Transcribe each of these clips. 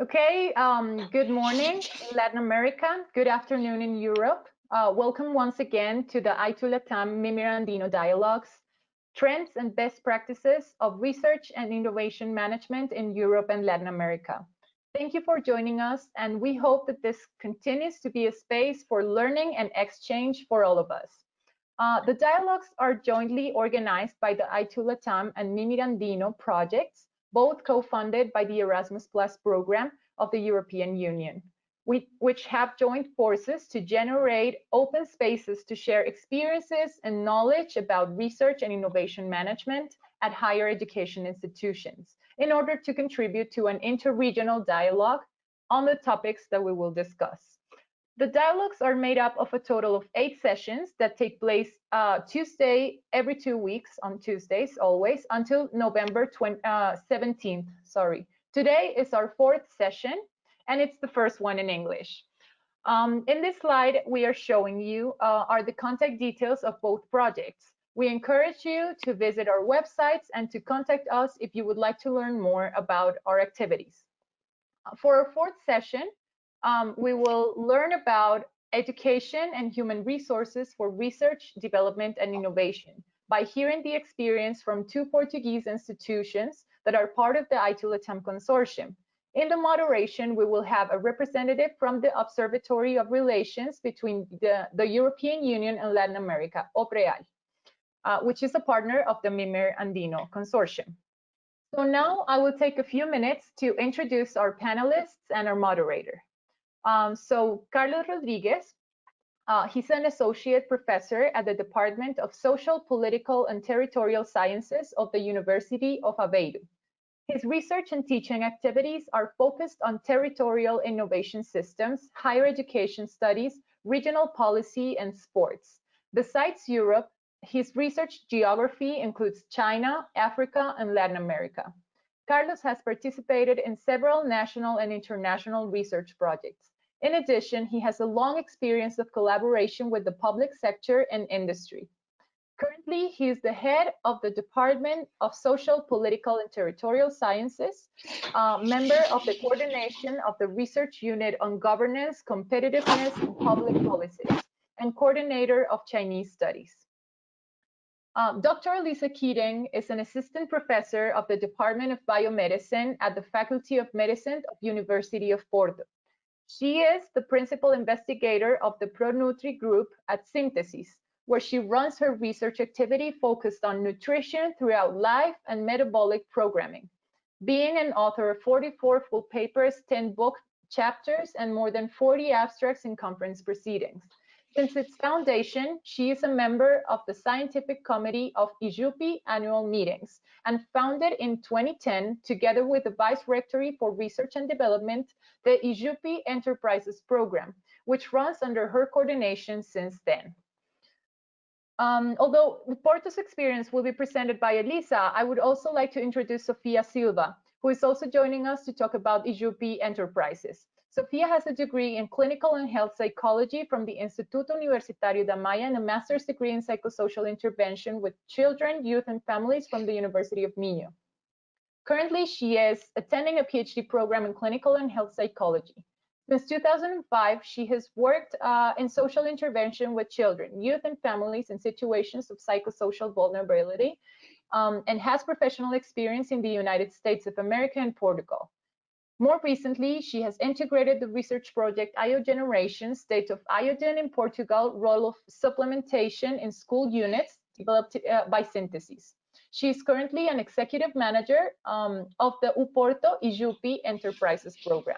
Okay, good morning in Latin America, good afternoon in Europe. Welcome once again to the I2Latam-Mimir Andino Dialogues, Trends and Best Practices of Research and Innovation Management in Europe and Latin America. Thank you for joining us, and we hope that this continues to be a space for learning and exchange for all of us. The dialogues are jointly organized by the I2Latam and Mimir Andino projects, both co-funded by the Erasmus Plus program of the European Union, which have joined forces to generate open spaces to share experiences and knowledge about research and innovation management at higher education institutions in order to contribute to an interregional dialogue on the topics that we will discuss. The dialogues are made up of a total of 8 sessions that take place Tuesday every 2 weeks, on Tuesdays always, until November 17th. Sorry. Today is our 4th session, and it's the first one in English. In this slide, we are showing you are the contact details of both projects. We encourage you to visit our websites and to contact us if you would like to learn more about our activities. For our 4th session, we will learn about education and human resources for research, development, and innovation by hearing the experience from 2 Portuguese institutions that are part of the I2Latam consortium. In the moderation, we will have a representative from the Observatory of Relations between the European Union and Latin America, RDI, which is a partner of the Mimir Andino consortium. So now I will take a few minutes to introduce our panelists and our moderator. So Carlos Rodriguez, he's an associate professor at the Department of Social, Political, and Territorial Sciences of the University of Aveiro. His research and teaching activities are focused on territorial innovation systems, higher education studies, regional policy, and sports. Besides Europe, his research geography includes China, Africa, and Latin America. Carlos has participated in several national and international research projects. In addition, he has a long experience of collaboration with the public sector and industry. Currently, he is the head of the Department of Social, Political, and Territorial Sciences, member of the coordination of the Research Unit on Governance, Competitiveness, and Public Policies, and coordinator of Chinese Studies. Dr. Lisa Keating is an assistant professor of the Department of Biomedicine at the Faculty of Medicine of University of Porto. She is the principal investigator of the ProNutri group at Synthesis, where she runs her research activity focused on nutrition throughout life and metabolic programming, being an author of 44 full papers, 10 book chapters, and more than 40 abstracts in conference proceedings. Since its foundation, she is a member of the Scientific Committee of IJUPI annual meetings and founded in 2010, together with the Vice Rectory for Research and Development, the IJUPI Enterprises Program, which runs under her coordination since then. Although Porto's experience will be presented by Elisa, I would also like to introduce Sophia Silva, who is also joining us to talk about IJUPI Enterprises. Sophia has a degree in clinical and health psychology from the Instituto Universitario da Maia and a master's degree in psychosocial intervention with children, youth, and families from the University of Minho. Currently, she is attending a PhD program in clinical and health psychology. Since 2005, she has worked in social intervention with children, youth, and families in situations of psychosocial vulnerability, and has professional experience in the United States of America and Portugal. More recently, she has integrated the research project Iogeneration, State of Iodine in Portugal, role of supplementation in school units, developed by Synthesis. She is currently an executive manager of the UPorto IJUPI Enterprises program.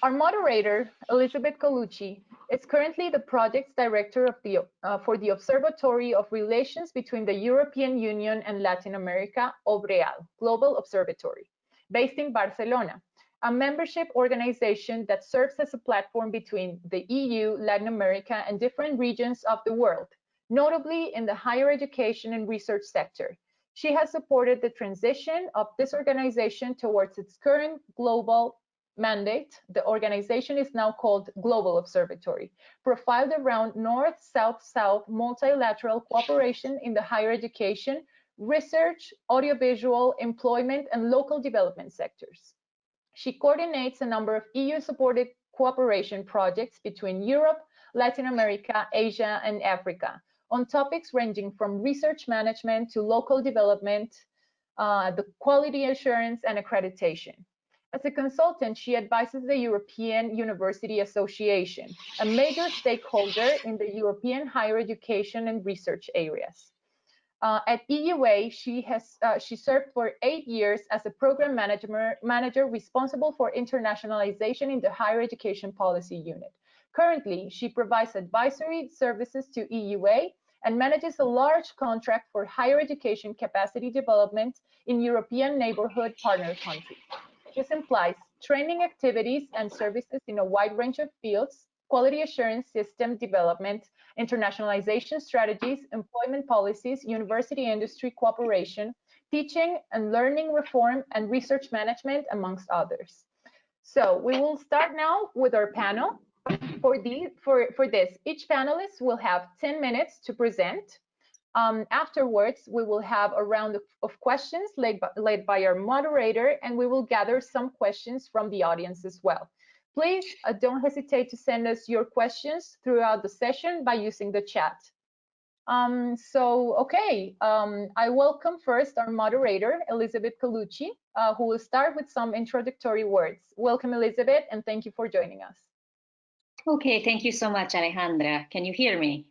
Our moderator, Elizabeth Colucci, is currently the project's director of for the Observatory of Relations between the European Union and Latin America, OBREAL, Global Observatory, based in Barcelona, a membership organization that serves as a platform between the EU, Latin America, and different regions of the world, notably in the higher education and research sector. She has supported the transition of this organization towards its current global mandate. The organization is now called Global Observatory, profiled around North-South-South multilateral cooperation in the higher education, research, audiovisual, employment, and local development sectors. She coordinates a number of EU-supported cooperation projects between Europe, Latin America, Asia, and Africa on topics ranging from research management to local development, the quality assurance, and accreditation. As a consultant, she advises the European University Association, a major stakeholder in the European higher education and research areas. At EUA, she served for 8 years as a program manager responsible for internationalization in the higher education policy unit. Currently, she provides advisory services to EUA and manages a large contract for higher education capacity development in European neighborhood partner countries. This implies training activities and services in a wide range of fields, quality assurance system development, internationalization strategies, employment policies, university industry cooperation, teaching and learning reform, and research management, amongst others. So we will start now with our panel. For this, each panelist will have 10 minutes to present. Afterwards, we will have a round of questions led by our moderator, and we will gather some questions from the audience as well. Please don't hesitate to send us your questions throughout the session by using the chat. I welcome first our moderator, Elizabeth Colucci, who will start with some introductory words. Welcome, Elizabeth, and thank you for joining us. Okay, thank you so much, Alejandra. Can you hear me?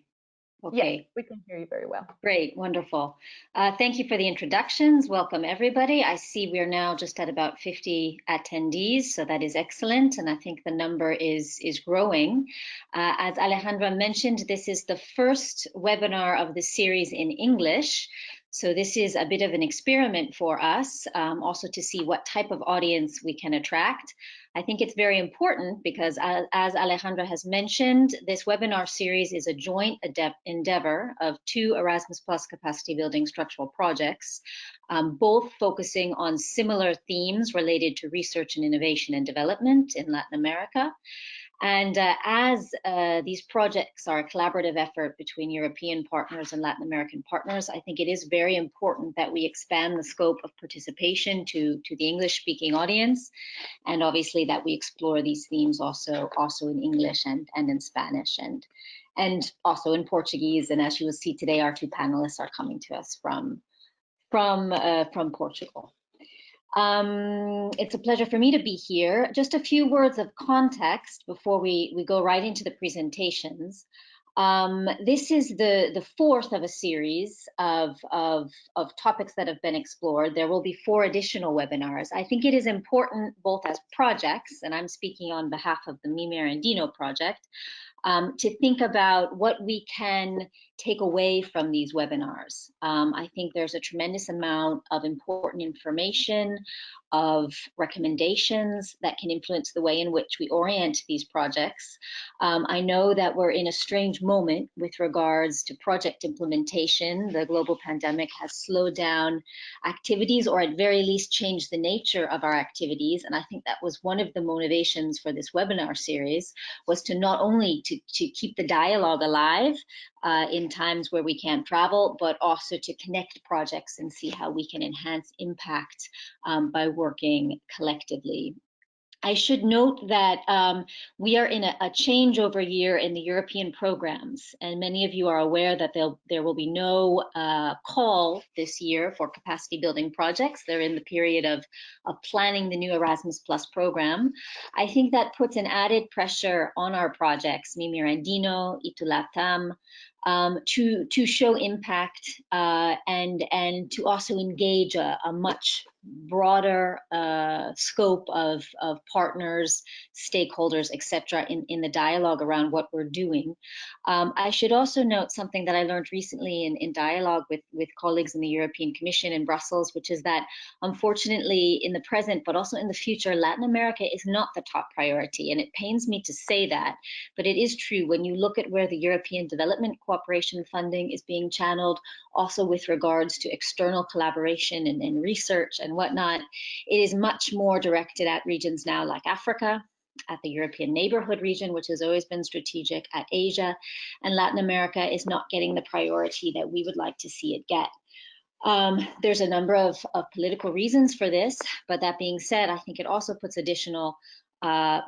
Okay. Yes, we can hear you very well. Great, wonderful. Thank you for the introductions. Welcome, everybody. I see we're now just at about 50 attendees, so that is excellent, and I think the number is growing. As Alejandra mentioned, this is the first webinar of the series in English, so this is a bit of an experiment for us, also to see what type of audience we can attract. I think it's very important because, as Alejandra has mentioned, this webinar series is a joint endeavor of 2 Erasmus Plus capacity building structural projects, both focusing on similar themes related to research and innovation and development in Latin America. And as these projects are a collaborative effort between European partners and Latin American partners, I think it is very important that we expand the scope of participation to the English-speaking audience, and obviously that we explore these themes also in English and in Spanish and also in Portuguese. And as you will see today, our 2 panelists are coming to us from Portugal. It's a pleasure for me to be here. Just a few words of context before we go right into the presentations. This is the 4th of a series of topics that have been explored. There will be 4 additional webinars. I think it is important, both as projects, and I'm speaking on behalf of the Mimir Andino project, to think about what we can take away from these webinars. I think there's a tremendous amount of important information, of recommendations that can influence the way in which we orient these projects. I know that we're in a strange moment with regards to project implementation. The global pandemic has slowed down activities, or at very least changed the nature of our activities. And I think that was one of the motivations for this webinar series, was to not only to keep the dialogue alive in times where we can't travel, but also to connect projects and see how we can enhance impact by working collectively. I should note that we are in a changeover year in the European programs, and many of you are aware that there will be no call this year for capacity building projects. They're in the period of planning the new Erasmus Plus program. I think that puts an added pressure on our projects, Mimir Andino, I2Latam, to show impact and to also engage a much broader scope of partners, stakeholders, etc., in the dialogue around what we're doing. I should also note something that I learned recently in dialogue with colleagues in the European Commission in Brussels, which is that unfortunately in the present, but also in the future, Latin America is not the top priority. And it pains me to say that, but it is true when you look at where the European Development Cooperation funding is being channeled, also with regards to external collaboration and research and whatnot. It is much more directed at regions now like Africa, at the European neighborhood region, which has always been strategic, at Asia, and Latin America is not getting the priority that we would like to see it get. There's a number of political reasons for this, but that being said, I think it also puts additional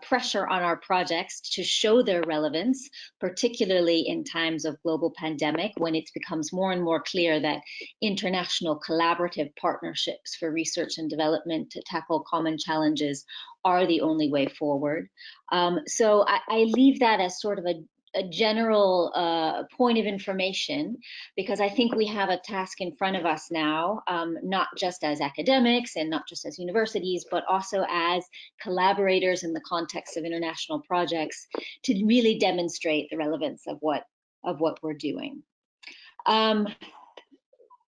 pressure on our projects to show their relevance, particularly in times of global pandemic, when it becomes more and more clear that international collaborative partnerships for research and development to tackle common challenges are the only way forward. So I leave that as sort of a general point of information, because I think we have a task in front of us now, not just as academics and not just as universities, but also as collaborators in the context of international projects, to really demonstrate the relevance of what we're doing.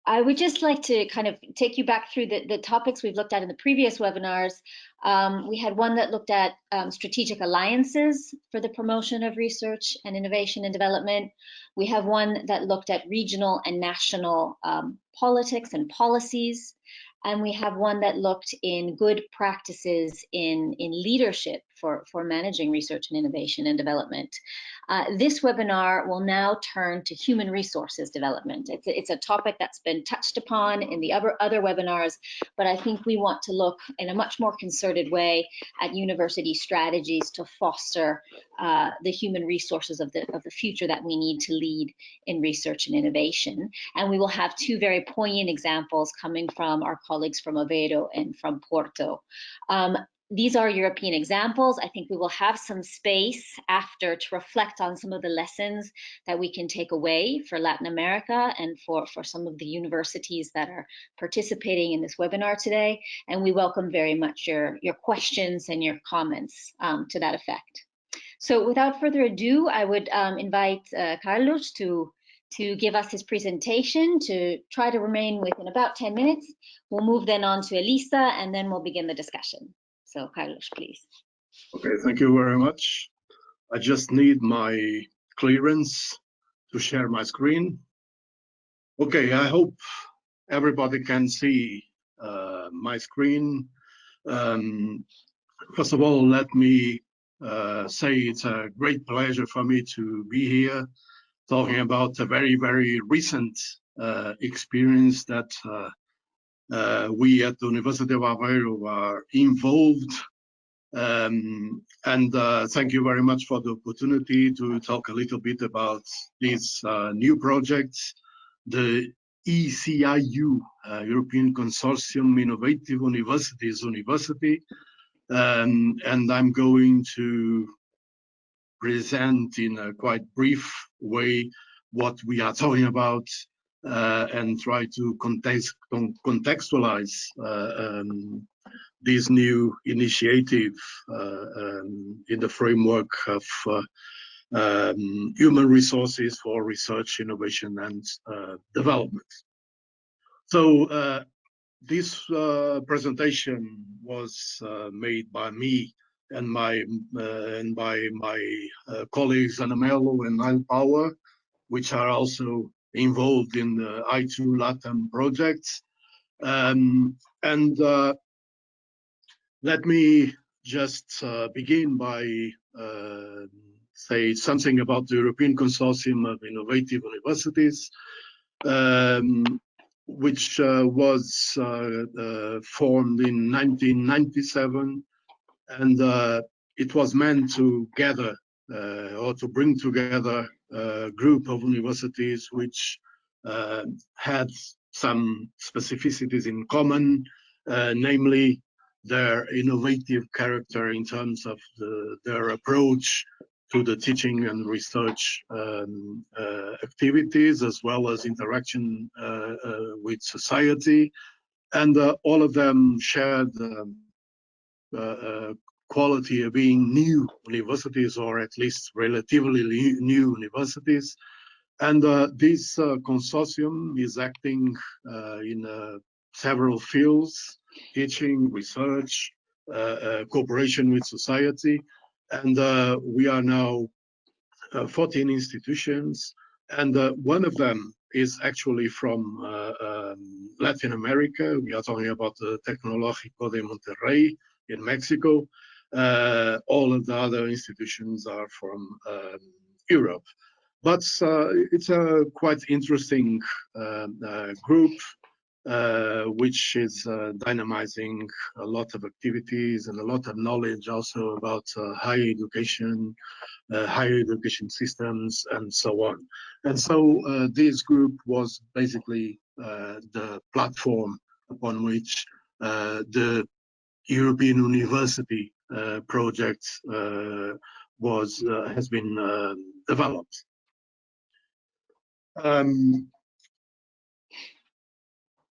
I would just like to kind of take you back through the topics we've looked at in the previous webinars. We had one that looked at strategic alliances for the promotion of research and innovation and development. We have one that looked at regional and national politics and policies. And we have one that looked in good practices in leadership for managing research and innovation and development. This webinar will now turn to human resources development. It's a topic that's been touched upon in the other webinars, but I think we want to look in a much more concerted way at university strategies to foster the human resources of the future that we need to lead in research and innovation. And we will have two very poignant examples coming from our colleagues from Aveiro and from Porto. These are European examples. I think we will have some space after to reflect on some of the lessons that we can take away for Latin America and for some of the universities that are participating in this webinar today. And we welcome very much your questions and your comments to that effect. So without further ado, I would invite Carlos to give us his presentation, to try to remain within about 10 minutes. We'll move then on to Elisa, and then we'll begin the discussion. So Carlos, please. Okay, thank you very much. I just need my clearance to share my screen. Okay, I hope everybody can see my screen. First of all, let me say it's a great pleasure for me to be here talking about a very, very recent experience that we at the University of Aveiro are involved. Thank you very much for the opportunity to talk a little bit about these new projects. The ECIU, European Consortium Innovative Universities University. And I'm going to present in a quite brief way what we are talking about and try to contextualize this new initiative in the framework of human resources for research, innovation, and development. So this presentation was made by me and by my colleagues Anamelo and Nile, which are also involved in the I2Latam projects. Let me just begin by say something about the European Consortium of Innovative Universities, which was formed in 1997, and it was meant to gather or to bring together a group of universities which had some specificities in common, namely their innovative character in terms of their approach to the teaching and research activities, as well as interaction with society. And all of them shared quality of being new universities, or at least relatively new universities. And this consortium is acting in several fields: teaching, research, cooperation with society. And we are now 14 institutions, and one of them is actually from Latin America. We are talking about the Tecnológico de Monterrey in Mexico. All of the other institutions are from Europe. But it's a quite interesting group. which is dynamizing a lot of activities and a lot of knowledge also about higher education systems, and so on. And so this group was basically the platform upon which the European University project has been developed.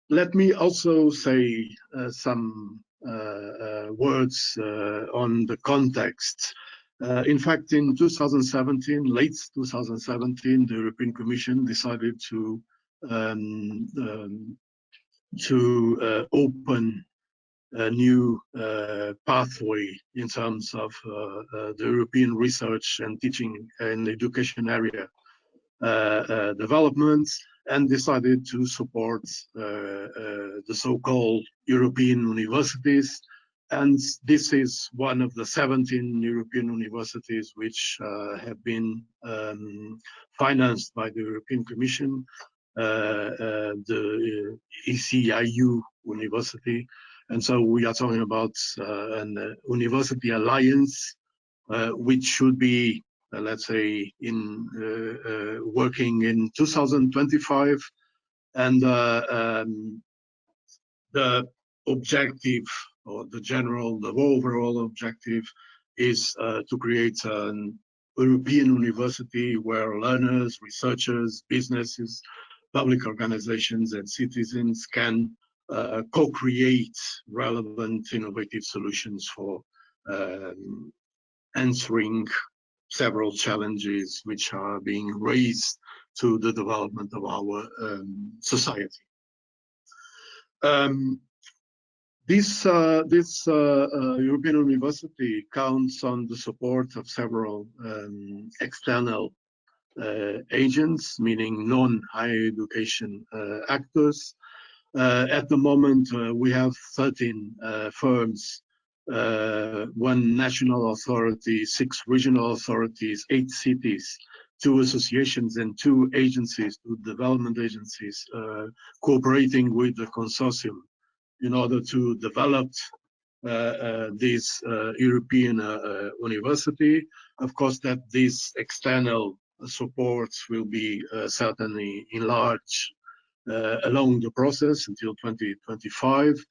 Let me also say some words on the context. In fact, in 2017, late 2017, the European Commission decided to open a new pathway in terms of the European research and teaching and education area developments, and decided to support the so-called European universities. And this is one of the 17 European universities which have been financed by the European Commission, the ECIU University. And so we are talking about an university alliance, which should be, let's say, in working in 2025. And the objective, or the overall objective, is to create an European university where learners, researchers, businesses, public organizations, and citizens can co-create relevant, innovative solutions for answering several challenges which are being raised to the development of our society. This European University counts on the support of several external agents, meaning non-higher education actors. At the moment, we have 13 firms, 1 national authority, 6 regional authorities, 8 cities, 2 associations, and 2 agencies, 2 development agencies, cooperating with the consortium in order to develop this European university. Of course, that these external supports will be certainly enlarged along the process until 2025.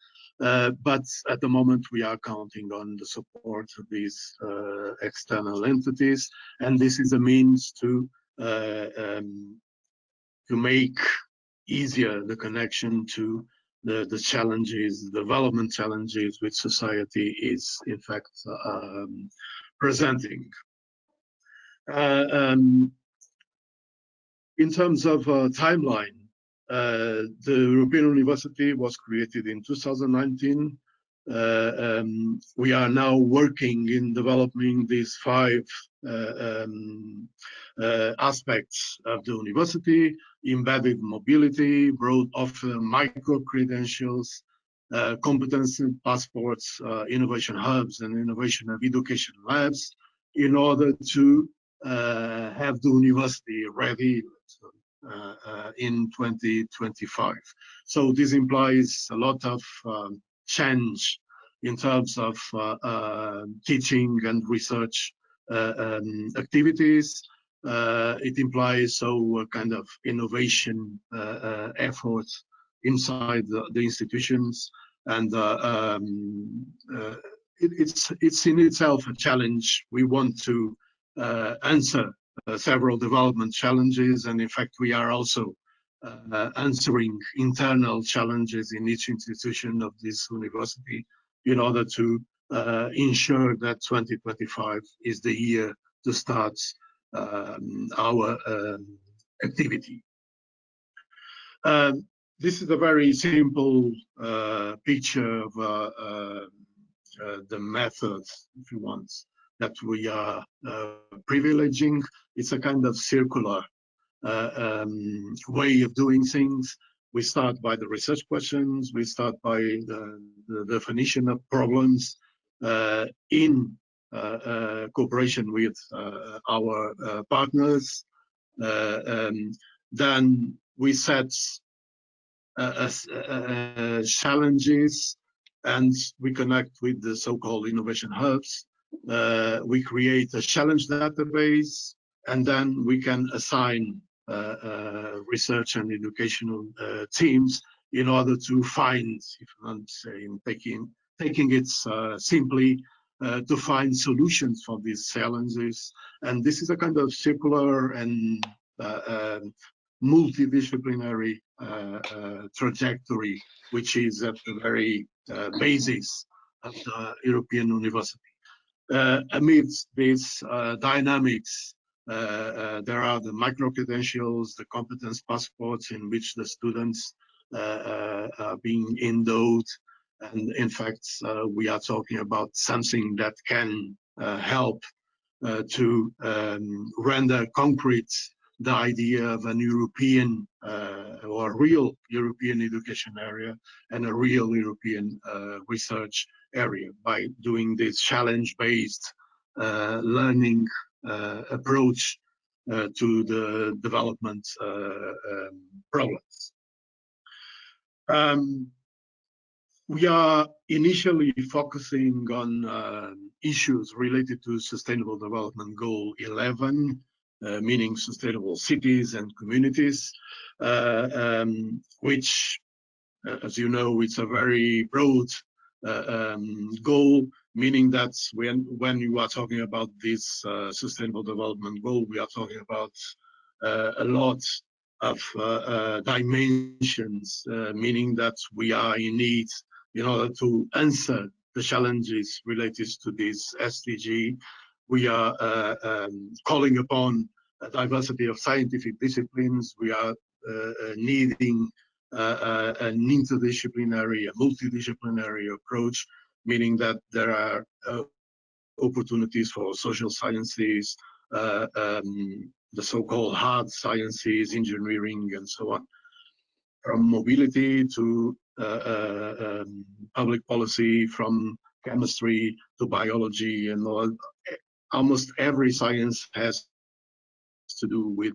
But at the moment, we are counting on the support of these external entities, and this is a means to make easier the connection to the challenges, the development challenges which society is in fact presenting. In terms of timeline, the European University was created in 2019. We are now working in developing these 5 aspects of the university: embedded mobility, broad offer, micro-credentials, competency passports, innovation hubs, and innovation of education labs, in order to have the university ready in 2025. So this implies a lot of change in terms of teaching and research activities. It implies a kind of innovation efforts inside the institutions, and it's in itself a challenge. We want to answer several development challenges, and in fact we are also answering internal challenges in each institution of this university in order to ensure that 2025 is the year to start our activity. This is a very simple picture of the methods, if you want, that we are privileging. It's a kind of circular way of doing things. We start by the research questions. We start by the definition of problems in cooperation with our partners. Then we set challenges, and we connect with the so-called innovation hubs. We create a challenge database, and then we can assign research and educational teams in order to find, if I'm saying taking it simply, to find solutions for these challenges. And this is a kind of circular and multidisciplinary trajectory, which is at the very basis of the European University. Amidst these dynamics, there are the micro-credentials, the competence passports in which the students are being endowed. And in fact, we are talking about something that can help to render concrete the idea of an European or real European education area and a real European research area by doing this challenge-based learning approach to the development problems. We are initially focusing on issues related to Sustainable Development Goal 11, meaning sustainable cities and communities, which, as you know, it's a very broad goal, meaning that when you are talking about this Sustainable Development Goal, we are talking about a lot of dimensions, meaning that we are in need, in order to answer the challenges related to this SDG. We are calling upon a diversity of scientific disciplines. We are needing an interdisciplinary, a multidisciplinary approach, meaning that there are opportunities for social sciences, the so-called hard sciences, engineering, and so on. From mobility to public policy, from chemistry to biology, and almost every science has to do with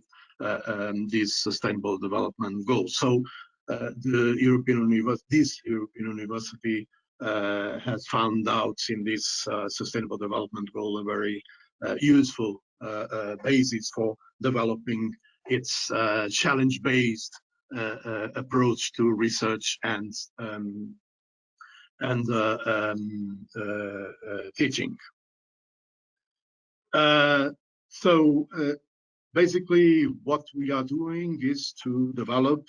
these sustainable development goals. So this European University has found out in this sustainable development goal a very useful basis for developing its challenge-based approach to research and teaching. Basically, what we are doing is to develop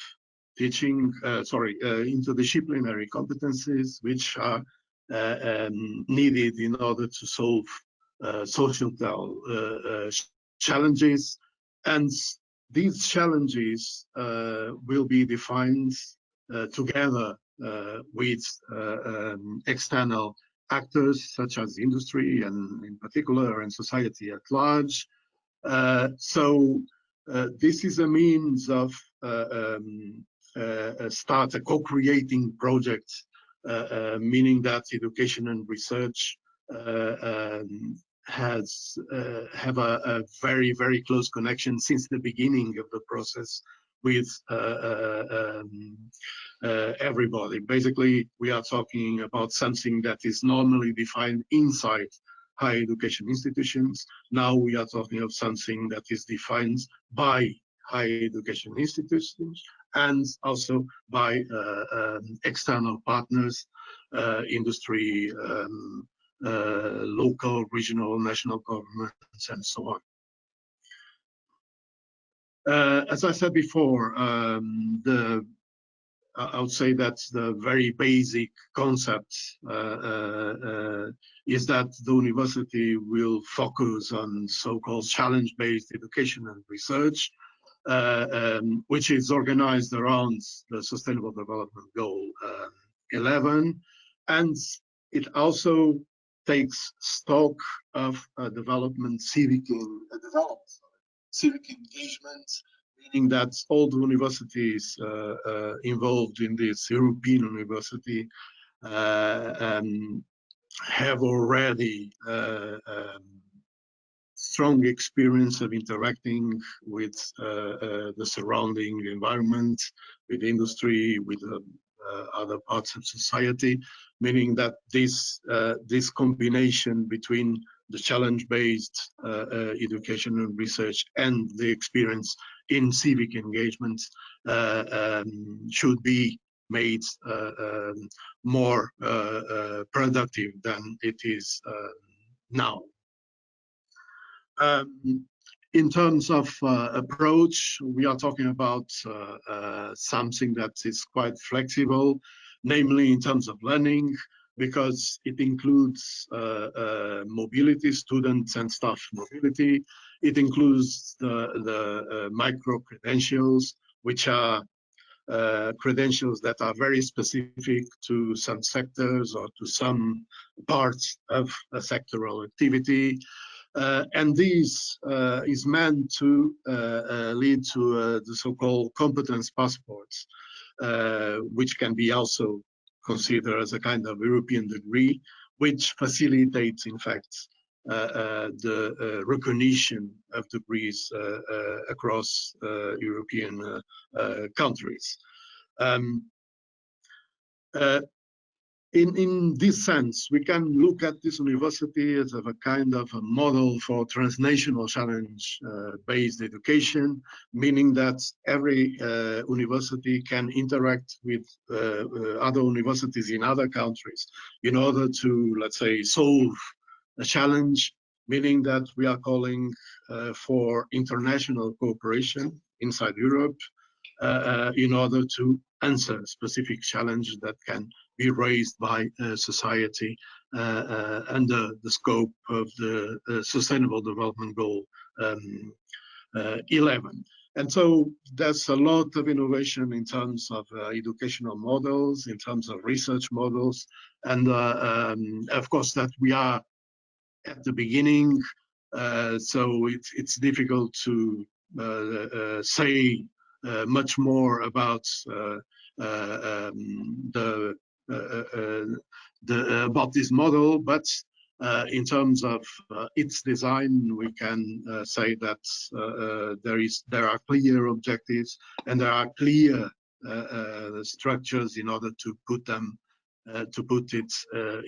interdisciplinary competencies which are needed in order to solve social challenges, and these challenges will be defined together with external actors such as industry and in particular and society at large. This is a means of start a co-creating project, meaning that education and research have a very, very close connection since the beginning of the process with everybody. Basically, we are talking about something that is normally defined inside higher education institutions. Now we are talking of something that is defined by higher education institutions and also by external partners, industry, local, regional, national governments, and so on. As I said before, I would say that the very basic concept is that the university will focus on so-called challenge-based education and research, which is organized around the Sustainable Development Goal 11, and it also takes stock of development civic engagement, meaning that all the universities involved in this European University have already strong experience of interacting with the surrounding environment, with industry, with other parts of society, meaning that this combination between the challenge-based education and research and the experience in civic engagement should be made more productive than it is now. In terms of approach, we are talking about something that is quite flexible, namely in terms of learning, because it includes mobility, students and staff mobility. It includes the micro-credentials, which are credentials that are very specific to some sectors or to some parts of a sectoral activity. And this is meant to lead to the so-called competence passports, which can be also considered as a kind of European degree, which facilitates, in fact, the recognition of degrees across European countries. In this sense, we can look at this university as a kind of a model for transnational challenge-based education, meaning that every university can interact with other universities in other countries in order to, let's say, solve a challenge, meaning that we are calling for international cooperation inside Europe in order to answer a specific challenge that can be raised by society under the scope of the Sustainable Development Goal 11. And so there's a lot of innovation in terms of educational models, in terms of research models, and of course that we are at the beginning, so it's difficult to say much more about about this model, but in terms of its design, we can say that there are clear objectives and there are clear structures in order to put them it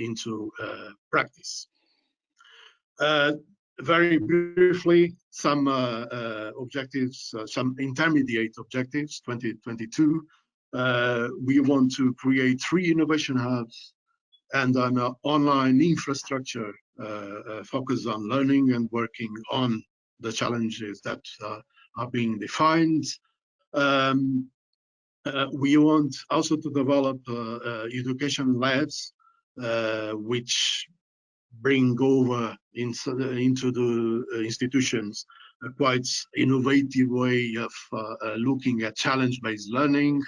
into practice. Very briefly, some objectives, some intermediate objectives, 2022. We want to create 3 innovation hubs and an online infrastructure focused on learning and working on the challenges that are being defined. We want also to develop education labs, which bring over into the institutions a quite innovative way of looking at challenge-based learning.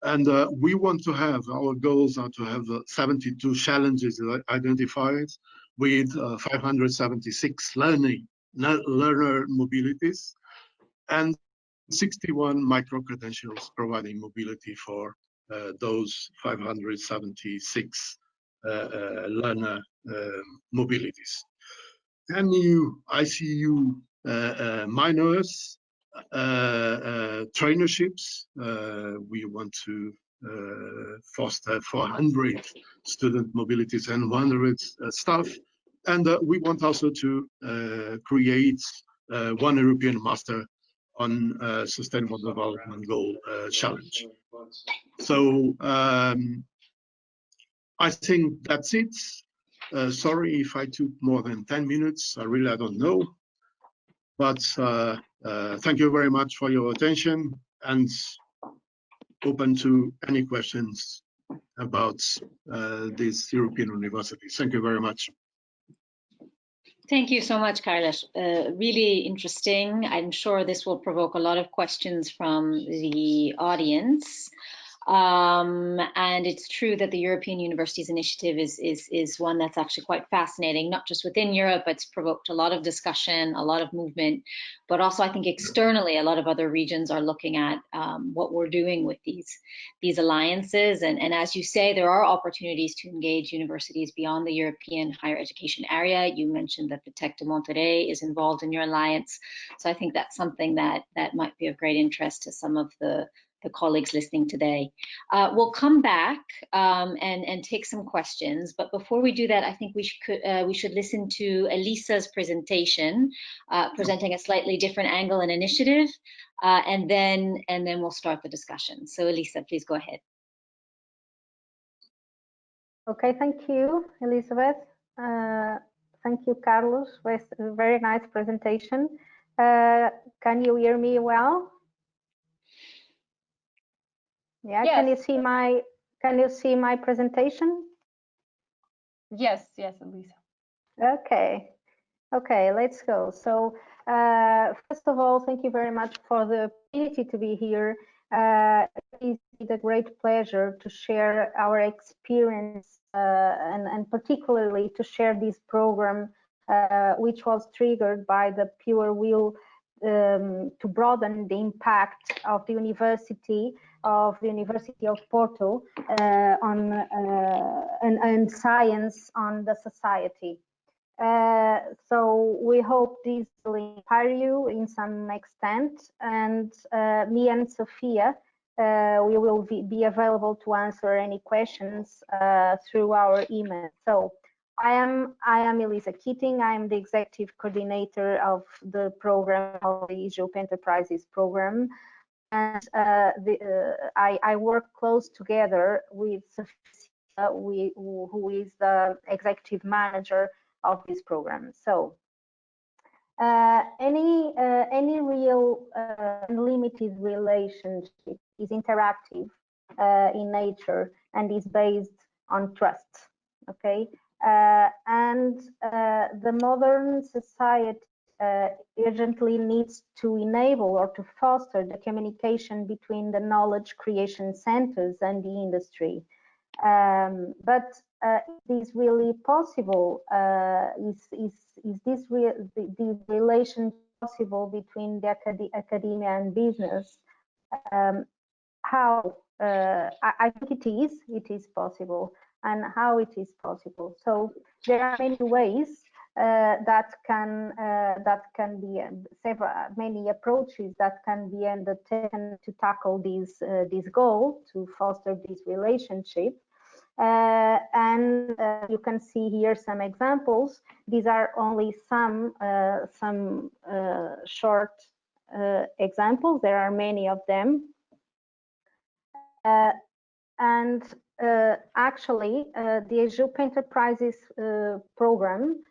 And we want to have, our goals are to have 72 challenges identified with 576 learner mobilities and 61 micro-credentials providing mobility for those 576 learner mobilities. 10 new ICU minors, trainerships. We want to foster 400 student mobilities and 100 staff. And we want also to create 1 European master on Sustainable Development Goal challenge. So I think that's it. Sorry if I took more than 10 minutes. I don't know. But thank you very much for your attention and open to any questions about these European universities. Thank you very much. Thank you so much, Carlos. Really interesting. I'm sure this will provoke a lot of questions from the audience. And it's true that the European Universities Initiative is one that's actually quite fascinating, not just within Europe. It's provoked a lot of discussion, a lot of movement, but also I think externally, a lot of other regions are looking at what we're doing with these alliances. And as you say, there are opportunities to engage universities beyond the European higher education area. You mentioned that the Tec de Monterrey is involved in your alliance. So I think that's something that might be of great interest to some of the colleagues listening today. We'll come back and take some questions, but before we do that, I think we should listen to Elisa's presentation, presenting a slightly different angle and initiative, and then we'll start the discussion. So Elisa, please go ahead. Okay, thank you, Elizabeth. Thank you, Carlos. It was a very nice presentation. Can you hear me well? Yeah, yes. Can you see my presentation? Yes, Elisa. Okay, let's go. So first of all, thank you very much for the opportunity to be here. It's a great pleasure to share our experience and particularly to share this program, which was triggered by the pure will to broaden the impact of the University of Porto and science on the society. So we hope this will inspire you in some extent, and me and Sophia, we will be available to answer any questions through our email. So I am Elisa Keating. I am the executive coordinator of the program of the IJUP Enterprises program, and I work close together with Sophia, who is the executive manager of this program. So any real unlimited relationship is interactive in nature and is based on trust. Okay, and the modern society urgently needs to enable or to foster the communication between the knowledge creation centers and the industry. But is this really possible? Is this relation possible between the academia and business? How? I think it is possible, and how it is possible. So there are many ways that can be many approaches that can be undertaken to tackle this goal, to foster this relationship. And you can see here some examples. These are only some short examples. There are many of them. And actually, the IJUP Enterprises program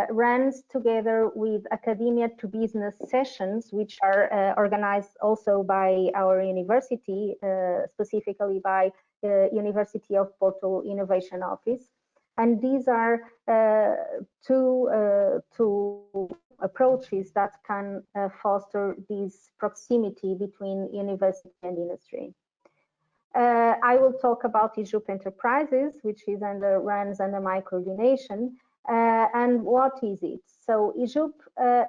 runs together with academia to business sessions, which are organized also by our university, specifically by the University of Porto Innovation Office. And these are two approaches that can foster this proximity between university and industry. I will talk about IJUP Enterprises, which is runs under my coordination. And what is it? So IJUP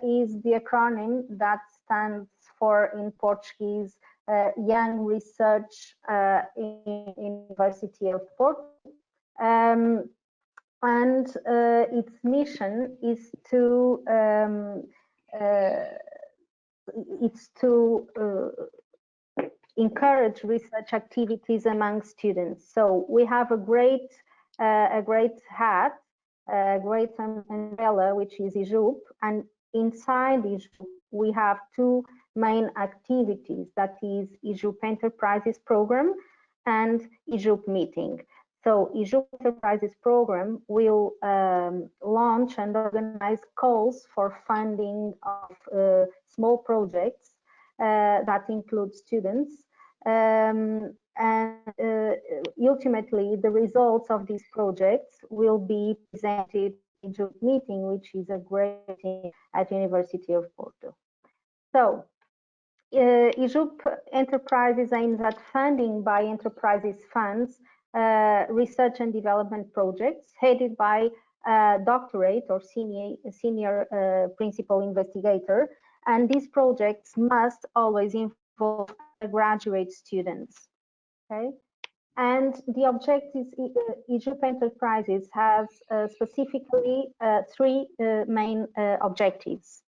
is the acronym that stands for, in Portuguese, Young Research in University of Porto. And its mission is to encourage research activities among students. So we have a great hat, a great umbrella, which is IJUP, and inside IJUP we have two main activities, that is IJUP Enterprises program and IJUP meeting. So IJUP Enterprises program will launch and organize calls for funding of small projects that include students. And ultimately, the results of these projects will be presented in IJUP meeting, which is a great thing at University of Porto. So IJUP Enterprises aims at funding by enterprises funds research and development projects headed by a doctorate or senior principal investigator, and these projects must always involve undergraduate students. Okay, and the objectives IJUP Enterprises has specifically three main objectives.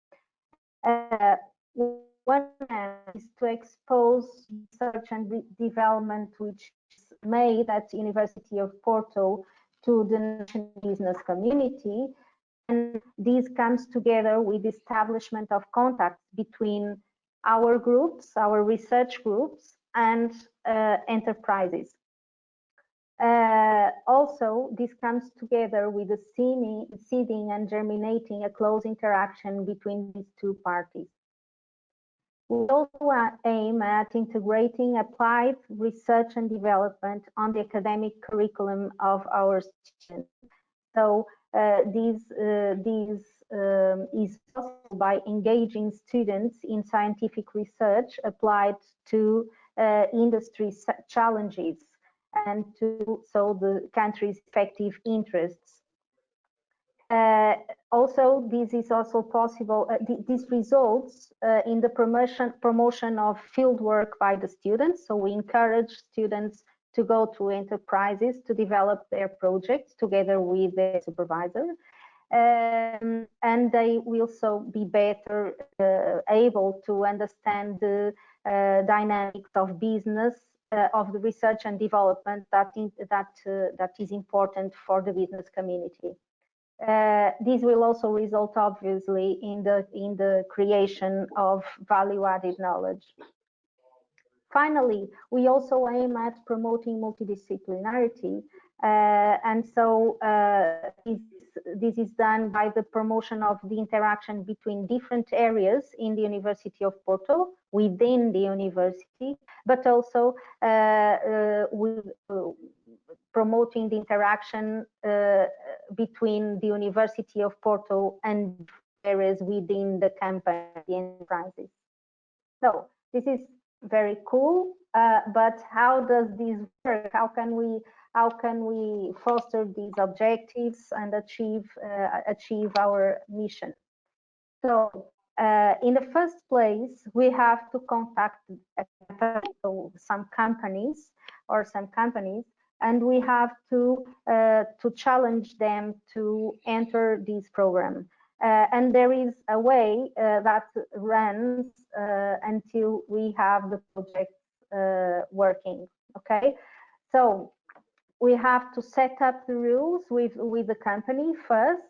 One is to expose research and development which is made at University of Porto to the national business community, and this comes together with the establishment of contacts between our groups, our research groups, and enterprises. Also, this comes together with the seeding and germinating a close interaction between these two parties. We also aim at integrating applied research and development on the academic curriculum of our students. So this is possible by engaging students in scientific research applied to industry challenges and to solve the country's effective interests. Also, this is also possible. This results in the promotion of field work by the students. So we encourage students to go to enterprises to develop their projects together with their supervisor, and they will also be better able to understand the dynamics of business of the research and development that is important for the business community. This will also result, obviously, in the creation of value-added knowledge. Finally, we also aim at promoting multidisciplinarity, and so this is done by the promotion of the interaction between different areas in the University of Porto, within the university, but also with promoting the interaction between the University of Porto and areas within the company, the enterprises. So this is very cool, but how does this work? How can we foster these objectives and achieve our mission? So in the first place, we have to contact some companies, and we have to challenge them to enter this program. And there is a way that runs until we have the project working. Okay, so we have to set up the rules with the company first.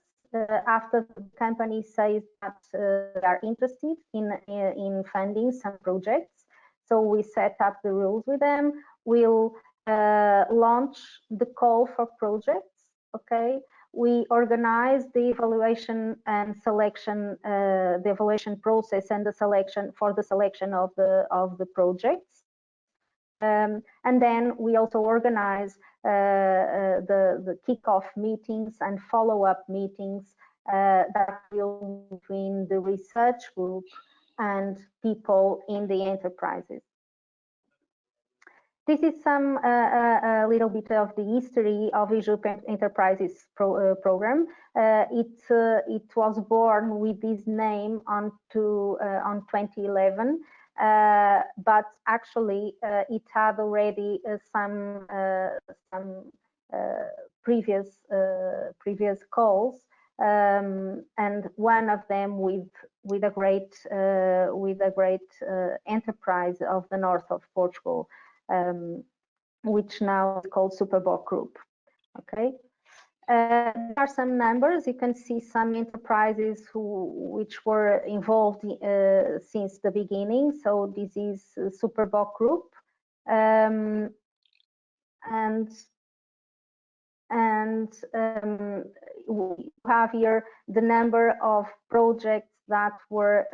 After the company says that they are interested in funding some projects, so we set up the rules with them. We'll launch the call for projects. Okay, we organize the evaluation and selection, the evaluation process and the selection of the projects, and then we also organize the kickoff meetings and follow-up meetings that will be between the research group and people in the enterprises. This is a little bit of the history of IJUP Enterprises program. It was born with this name on 2011, but actually it had already some previous calls, and one of them with a great enterprise of the north of Portugal, which now is called Superboc Group. Okay, there are some numbers. You can see some enterprises which were involved since the beginning. So this is Superboc Group, and we have here the number of projects that were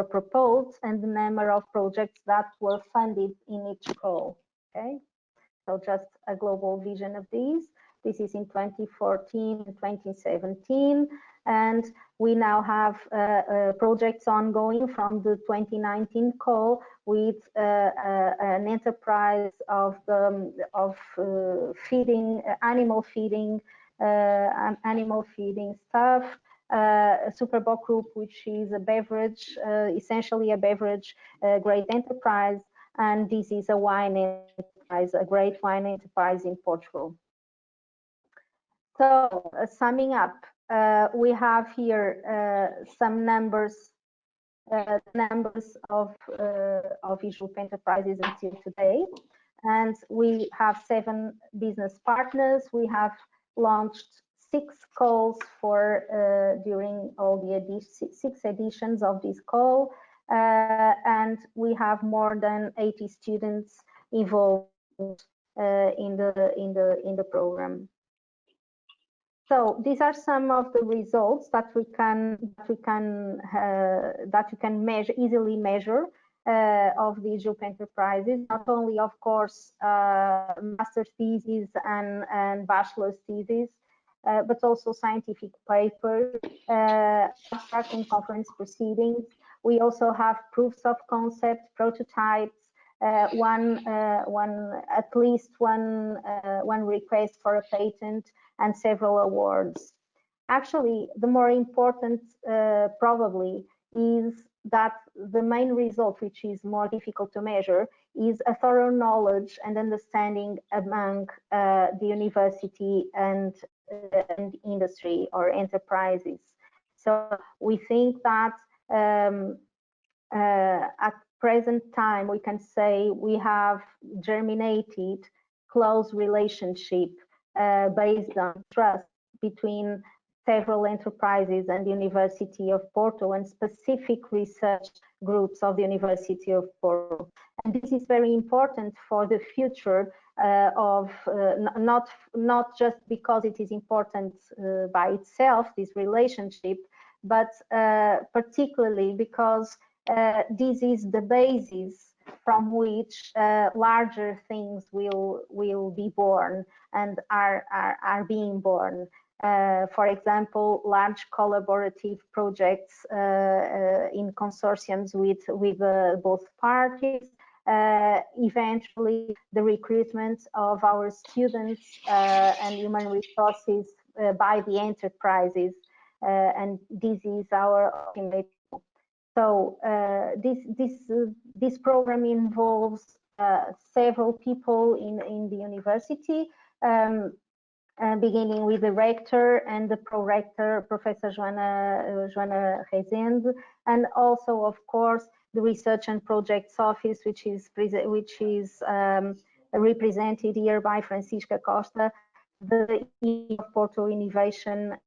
proposed and the number of projects that were funded in each call. Okay, so just a global vision of these. This is in 2014 and 2017. And we now have projects ongoing from the 2019 call with an enterprise of feeding, animal feeding stuff, a Superboc Group, which is a beverage, essentially a beverage grade enterprise, and this is a wine enterprise, a great wine enterprise in Portugal. So summing up, we have here some numbers of Europe enterprises until today, and we have 7 business partners. We have launched 6 calls for during all the 6 editions of this call, and we have more than 80 students involved in the program. So these are some of the results that you can measure, easily measure of these Europe enterprises. Not only, of course, master's theses and bachelor's theses, but also scientific papers, abstract and conference proceedings. We also have proofs of concept, prototypes, at least one request for a patent, and several awards. Actually, the more important probably is that the main result, which is more difficult to measure, is a thorough knowledge and understanding among the university and industry or enterprises. So we think that at present time, we can say we have germinated close relationship based on trust between several enterprises and the University of Porto and specific research groups of the University of Porto. And this is very important for the future of not just because it is important by itself, this relationship, but particularly because this is the basis from which larger things will be born and are being born. For example, large collaborative projects in consortiums with both parties. Eventually, the recruitment of our students and human resources by the enterprises, and this is our ultimate goal. So this program involves several people in the university, beginning with the rector and the pro-rector, Professor Joana Rezende, and also, of course, the Research and Projects Office, which is represented here by Francisca Costa, the Porto Innovation,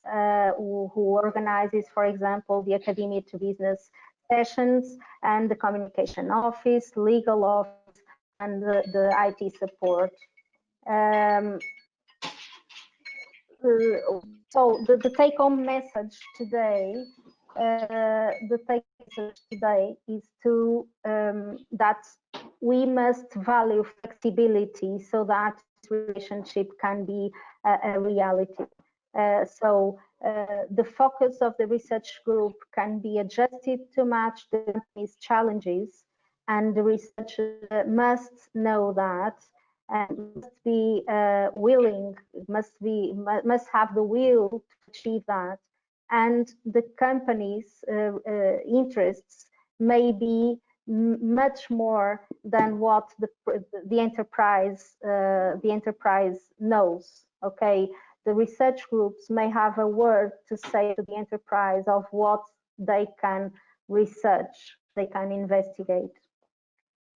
who organizes, for example, the Academia to Business sessions, and the Communication Office, Legal Office, and the IT support. So the take-home message today, is to that we must value flexibility so that this relationship can be a reality. So the focus of the research group can be adjusted to match the company's challenges, and the researcher must know that, and must be willing, must have the will to achieve that. And the company's interests may be much more than what the enterprise knows. Okay, the research groups may have a word to say to the enterprise of what they can research, they can investigate.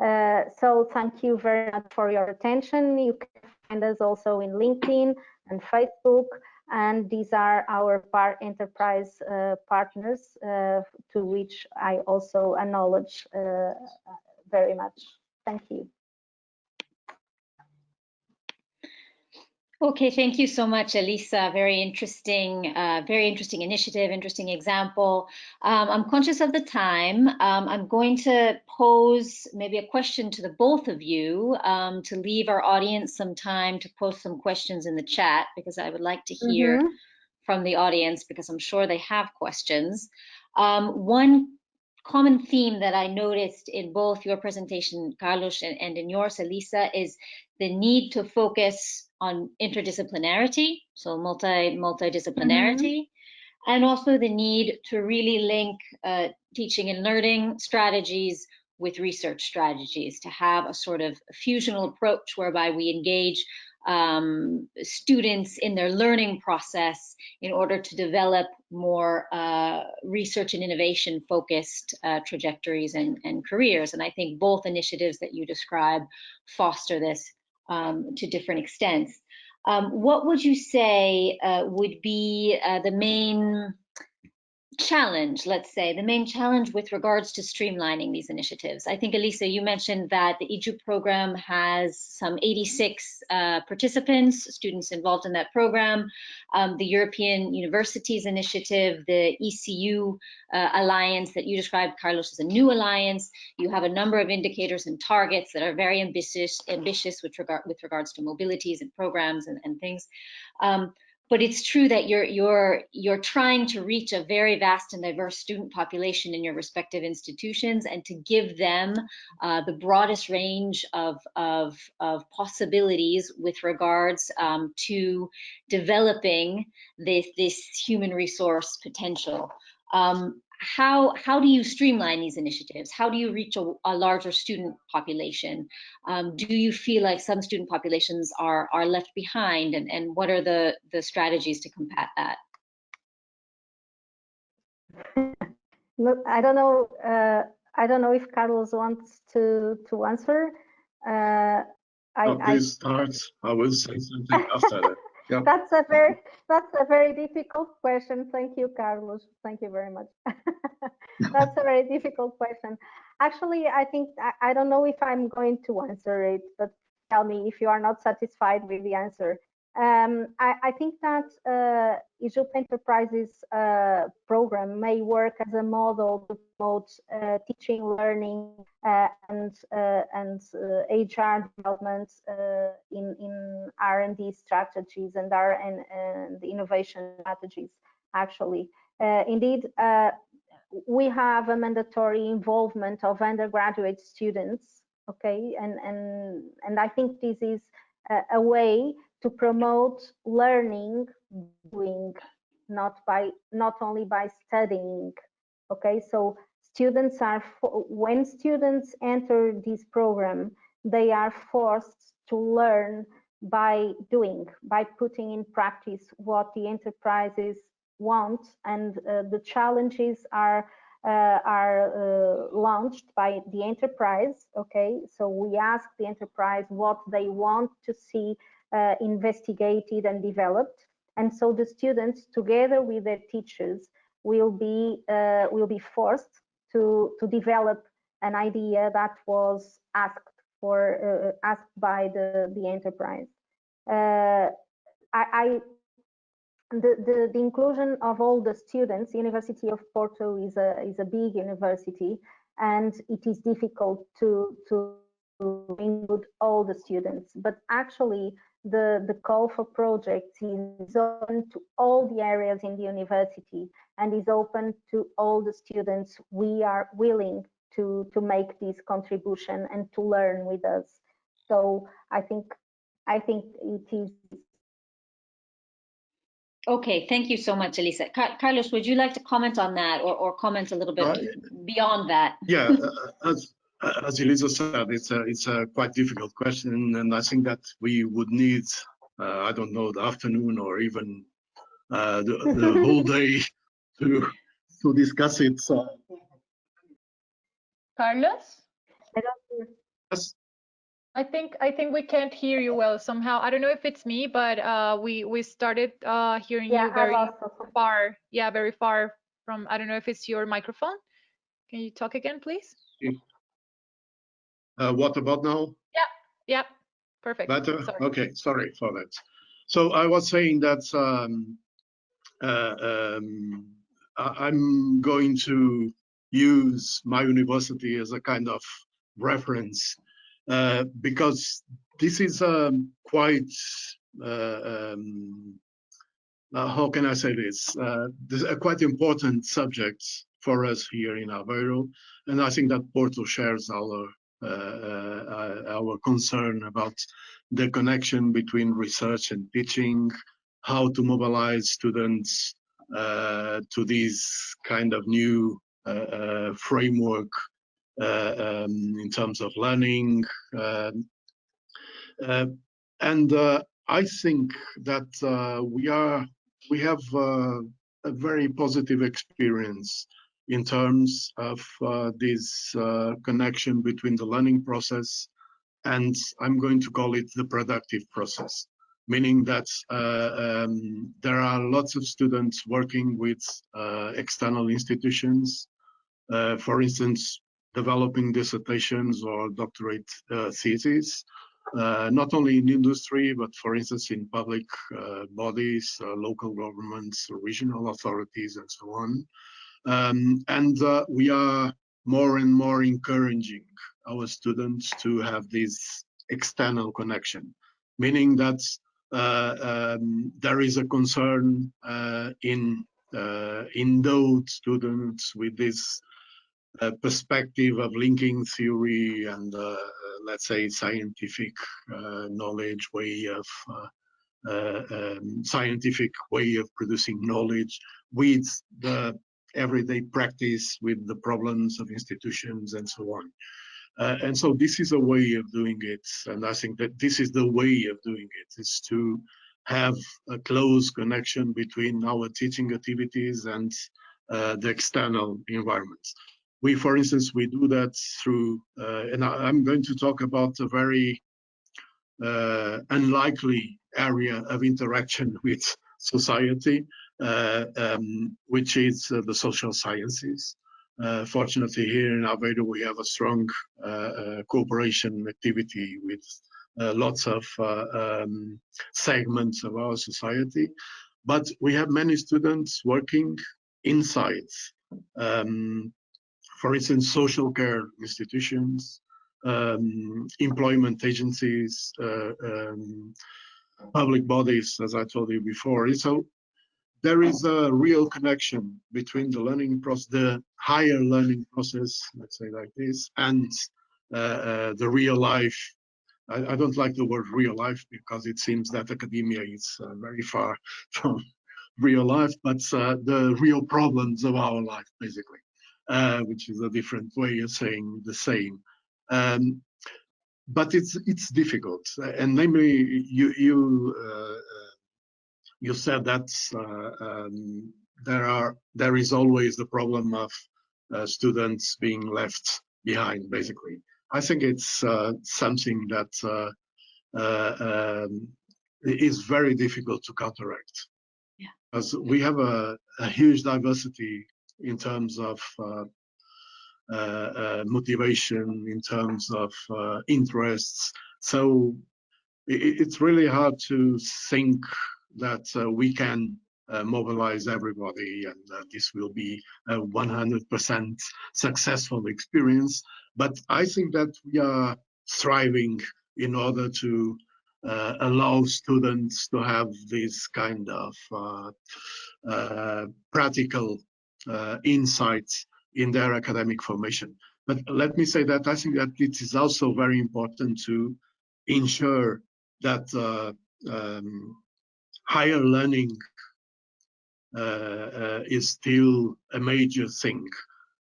So thank you very much for your attention. You can find us also in LinkedIn and Facebook, and these are our enterprise partners, to which I also acknowledge very much. Thank you. Okay, thank you so much, Elisa. Very interesting initiative, interesting example. I'm conscious of the time. I'm going to pose maybe a question to the both of you to leave our audience some time to post some questions in the chat, because I would like to hear from the audience, because I'm sure they have questions. One common theme that I noticed in both your presentation, Carlos, and in yours, Elisa, is the need to focus on interdisciplinarity, so multidisciplinarity, and also the need to really link teaching and learning strategies with research strategies, to have a sort of fusional approach whereby we engage students in their learning process in order to develop more research and innovation focused trajectories and careers. And I think both initiatives that you describe foster this to different extents. What would you say would be the main challenge, let's say, the main challenge with regards to streamlining these initiatives? I think, Elisa, you mentioned that the EJU program has some 86 participants, students involved in that program. The European Universities Initiative, the ECU Alliance that you described, Carlos, as a new alliance. You have a number of indicators and targets that are very ambitious with regards to mobilities and programs and things. But it's true that you're trying to reach a very vast and diverse student population in your respective institutions, and to give them the broadest range of possibilities with regards to developing this human resource potential. How do you streamline these initiatives? How do you reach a larger student population? Do you feel like some student populations are left behind, and what are the strategies to combat that? Look, I don't know. I don't know if Carlos wants to answer. Please start. I will say something after that. Yeah. That's a very difficult question. Thank you, Carlos. Thank you very much. That's a very difficult question. Actually, I think I don't know if I'm going to answer it, but tell me if you are not satisfied with the answer. I think that EJUP Enterprises program may work as a model to promote teaching, learning, and HR development in R&D strategies and the innovation strategies. Actually, indeed, we have a mandatory involvement of undergraduate students. Okay, and I think this is a way to promote learning, doing, not only by studying. Okay, so students are, when students enter this program, they are forced to learn by doing, by putting in practice what the enterprises want, and the challenges are launched by the enterprise. Okay, so we ask the enterprise what they want to see investigated and developed, and so the students, together with their teachers, will be forced to develop an idea that was asked by the enterprise. The inclusion of all the students. University of Porto is a big university, and it is difficult to include all the students. But actually, the call for projects is open to all the areas in the university, and is open to all the students. We are willing to make this contribution and to learn with us. So I think it is. Okay, thank you so much, Elisa. Carlos, would you like to comment on that, or comment a little bit beyond that? Yeah, as Elisa said, it's a quite difficult question, and I think that we would need, I don't know, the afternoon or even the whole day to discuss it. Carlos? Yes. I think we can't hear you well somehow. I don't know if it's me, but we started hearing you very far. Yeah, very far from. I don't know if it's your microphone. Can you talk again, please? What about now? Yeah, perfect. Better? Sorry. Okay, sorry for that. So I was saying that I'm going to use my university as a kind of reference because this is quite, how can I say this? This is a quite important subject for us here in Aveiro, and I think that Porto shares our concern about the connection between research and teaching, how to mobilize students to this kind of new framework in terms of learning. And I think that we have a very positive experience in terms of this connection between the learning process and I'm going to call it the productive process, meaning that there are lots of students working with external institutions, for instance, developing dissertations or doctorate theses, not only in industry, but for instance, in public bodies, local governments, regional authorities, and so on. And we are more and more encouraging our students to have this external connection, meaning that there is a concern in those students with this perspective of linking theory and let's say scientific knowledge way of scientific way of producing knowledge with the everyday practice, with the problems of institutions and so on. And so this is a way of doing it, and I think that this is the way of doing it, is to have a close connection between our teaching activities and the external environments. We, for instance, we do that through, and I'm going to talk about a very unlikely area of interaction with society, which is the social sciences. Fortunately, here in Aveiro, we have a strong cooperation activity with lots of segments of our society. But we have many students working inside, for instance, social care institutions, employment agencies, public bodies, as I told you before. So there is a real connection between the learning process, the higher learning process, let's say like this, and the real life. I don't like the word real life because it seems that academia is very far from real life, but the real problems of our life, basically, which is a different way of saying the same. But it's difficult, and namely, you said that there is always the problem of students being left behind. Basically, I think it's something that is very difficult to counteract, because we have a huge diversity in terms of motivation, in terms of interests. So it's really hard to think that we can mobilize everybody and this will be a 100% successful experience. But I think that we are striving in order to allow students to have this kind of practical insights in their academic formation. But let me say that I think that it is also very important to ensure that higher learning is still a major thing,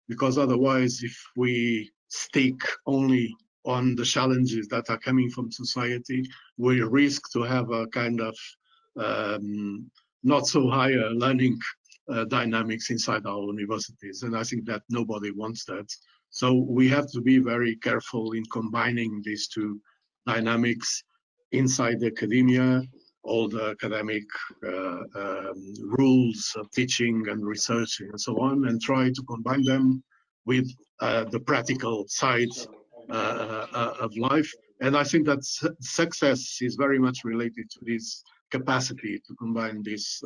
because otherwise, if we stick only on the challenges that are coming from society, we risk to have a kind of not so higher learning dynamics inside our universities. And I think that nobody wants that. So we have to be very careful in combining these two dynamics inside academia, all the academic rules of teaching and research and so on, and try to combine them with the practical side of life. And I think that success is very much related to this capacity to combine these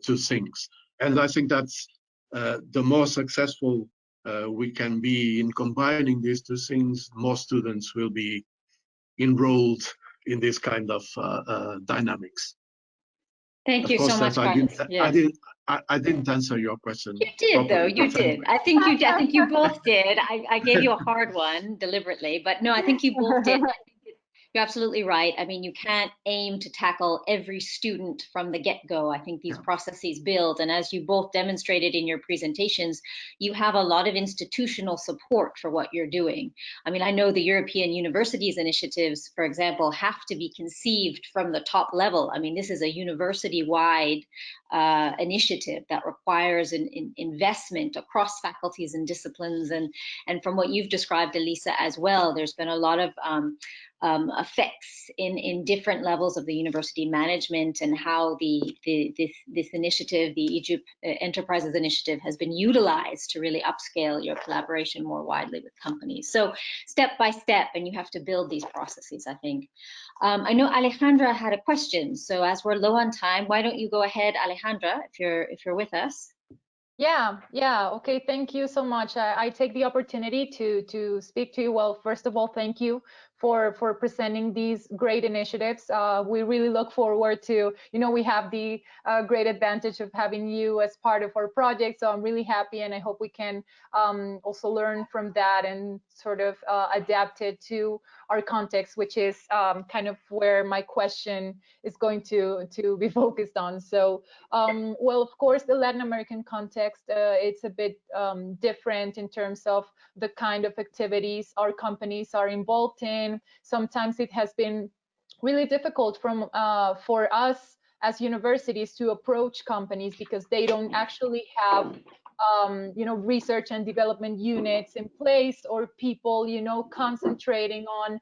two things. And I think that's the more successful we can be in combining these two things, more students will be enrolled in this kind of dynamics. Thank you so much, Carlos. I didn't answer your question. You did, though. You did. I think you both did. I gave you a hard one deliberately, but no, I think you both did. You're absolutely right. I mean, you can't aim to tackle every student from the get-go. I think these processes build, and as you both demonstrated in your presentations, you have a lot of institutional support for what you're doing. I mean, I know the European Universities initiatives, for example, have to be conceived from the top level. I mean, this is a university-wide initiative that requires an investment across faculties and disciplines. And from what you've described, Elisa, as well, there's been a lot of effects in different levels of the university management, and how this initiative, the Egypt Enterprises Initiative, has been utilized to really upscale your collaboration more widely with companies. So step by step, and you have to build these processes, I think. I know Alejandra had a question, so as we're low on time, why don't you go ahead, Alejandra, if you're with us. Yeah. Okay, thank you so much. I take the opportunity to speak to you. Well, first of all, thank you for presenting these great initiatives. We really look forward to, we have the great advantage of having you as part of our project. So I'm really happy, and I hope we can also learn from that and sort of adapt it to our context, which is kind of where my question is going to be focused on. So, well, of course, the Latin American context, it's a bit different in terms of the kind of activities our companies are involved in. Sometimes it has been really difficult for us as universities to approach companies because they don't actually have research and development units in place, or people, concentrating on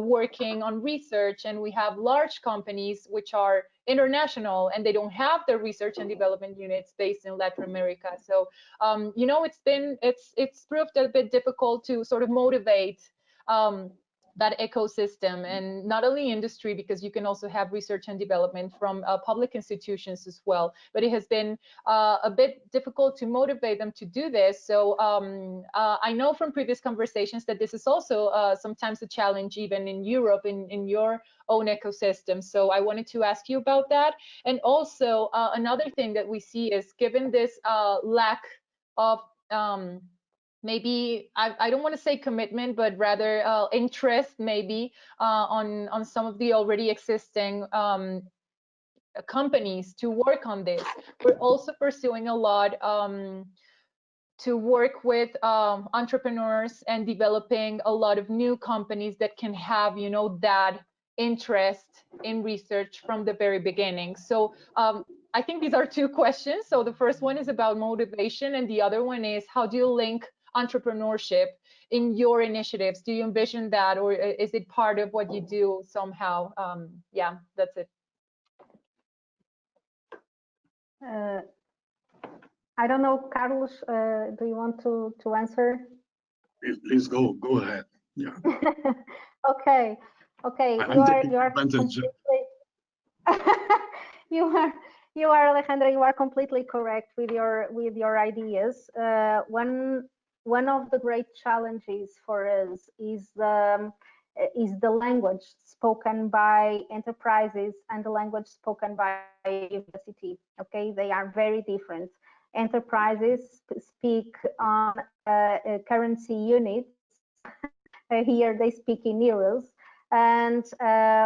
working on research. And we have large companies which are international, and they don't have their research and development units based in Latin America. So, it's proved a bit difficult to sort of motivate that ecosystem, and not only industry, because you can also have research and development from public institutions as well. But it has been a bit difficult to motivate them to do this. So I know from previous conversations that this is also sometimes a challenge, even in Europe, in your own ecosystem. So I wanted to ask you about that. And also another thing that we see is, given this lack of maybe I don't want to say commitment, but rather interest, maybe on some of the already existing companies to work on this. We're also pursuing a lot to work with entrepreneurs and developing a lot of new companies that can have, that interest in research from the very beginning. So I think these are two questions. So the first one is about motivation, and the other one is, how do you link entrepreneurship in your initiatives? Do you envision that, or is it part of what you do somehow? Yeah, that's it. I don't know, Carlos, do you want to answer? Please go ahead. Yeah. Okay. You are, Alejandra, you are completely correct with your ideas. One of the great challenges for us is the language spoken by enterprises and the language spoken by university. Okay, they are very different. Enterprises speak on currency units. Here they speak in euros, and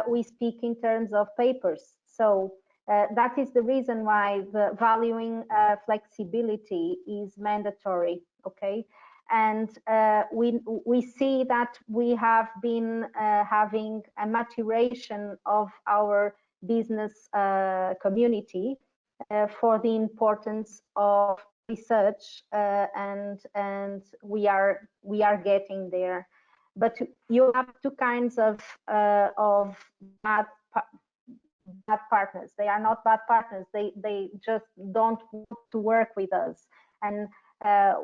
we speak in terms of papers. So that is the reason why the valuing flexibility is mandatory. Okay, and we see that we have been having a maturation of our business community for the importance of research, and we are getting there. But you have two kinds of bad partners. They are not bad partners. They just don't want to work with us. And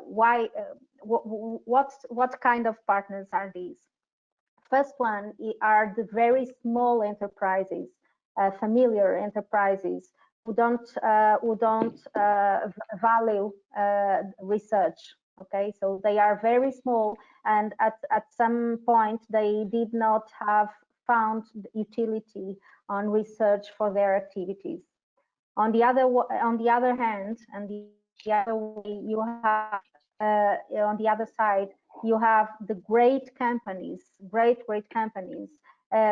why? What kind of partners are these? First one are the very small enterprises familiar enterprises who don't value research. Okay, so they are very small, and at some point they did not have found utility on research for their activities. On the other hand, and the other way, you have on the other side, you have the great companies, great companies.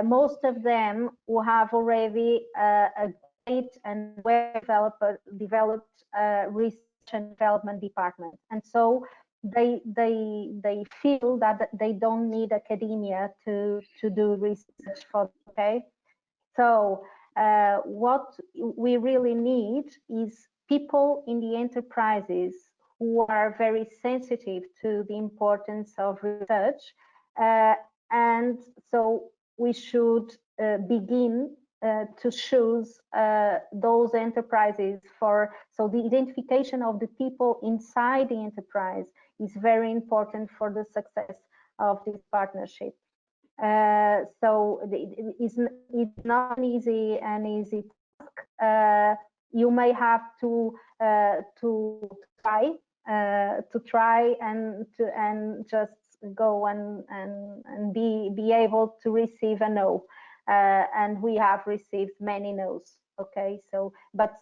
Most of them who have already a great and well-developed research and development department, and so they feel that they don't need academia to do research for. Okay, so what we really need is people in the enterprises who are very sensitive to the importance of research, and so we should begin to choose those enterprises so the identification of the people inside the enterprise is very important for the success of this partnership. So it's not an easy task. You may have to try and just go and be able to receive a no, and we have received many no's. Okay, so but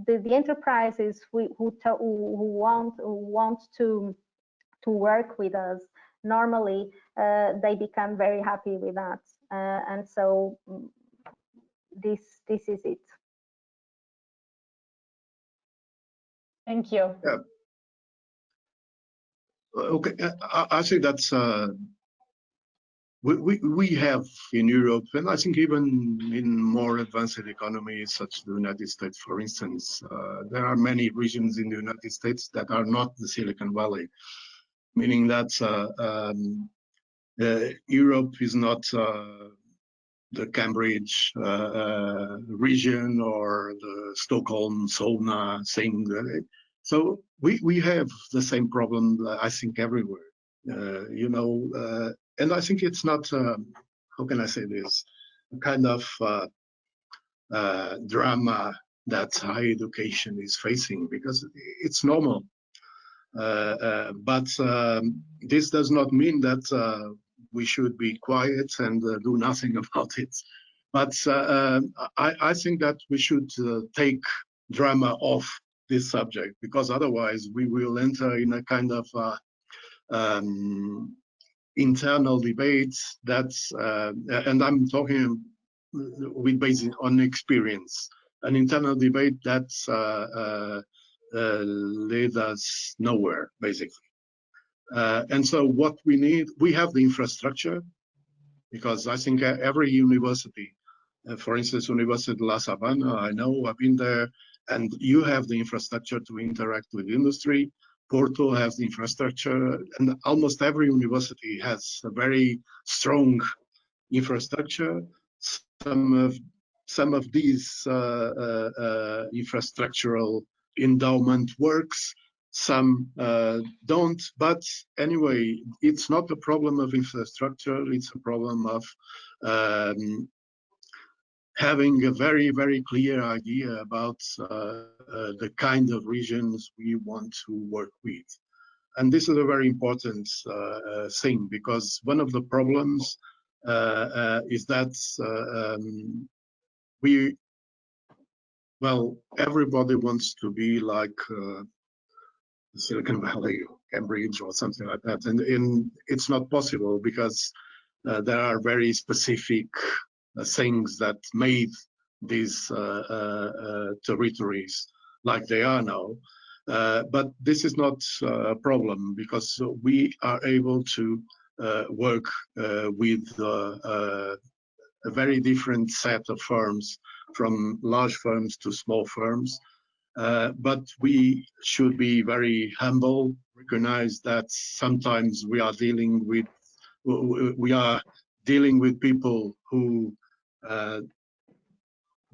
the enterprises who want to work with us, normally they become very happy with that, and so this is it. Thank you. Yeah. Okay, I think that's we have in Europe, and I think even in more advanced economies such as the United States, for instance, there are many regions in the United States that are not the Silicon Valley, meaning that Europe is not the Cambridge region or the Stockholm, Solna thing. So we have the same problem, I think, everywhere. You know, and I think it's not, how can I say this, a kind of drama that higher education is facing, because it's normal. But this does not mean that we should be quiet and do nothing about it. But I think that we should take drama off this subject, because otherwise we will enter in a kind of internal debates that's, and I'm talking with based on experience, an internal debate that's led us nowhere, basically. And so what we need, we have the infrastructure, because I think every university, for instance, University of La Sabana, I know, I've been there, and you have the infrastructure to interact with industry. Porto has the infrastructure, and almost every university has a very strong infrastructure. Some of these infrastructural endowment works, some don't, but anyway, it's not a problem of infrastructure, it's a problem of having a very, very clear idea about the kind of regions we want to work with. And this is a very important thing, because one of the problems is that everybody wants to be like Silicon Valley, Cambridge, or something like that. And it's not possible, because there are very specific things that made these territories like they are now. But this is not a problem, because we are able to work with a very different set of firms, from large firms to small firms. But we should be very humble, recognize that sometimes we are dealing with people who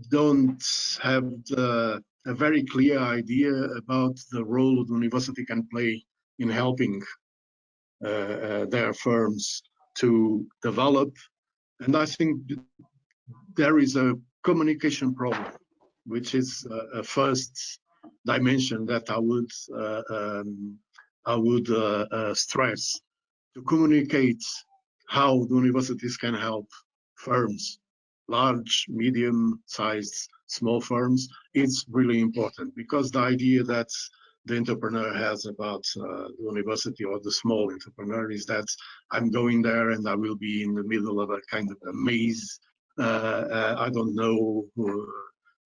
don't have a very clear idea about the role the university can play in helping their firms to develop. And I think there is a communication problem, which is a first dimension that I would stress, to communicate how the universities can help firms, large, medium-sized, small firms. It's really important, because the idea that the entrepreneur has about the university, or the small entrepreneur, is that I'm going there and I will be in the middle of a kind of a maze. I don't know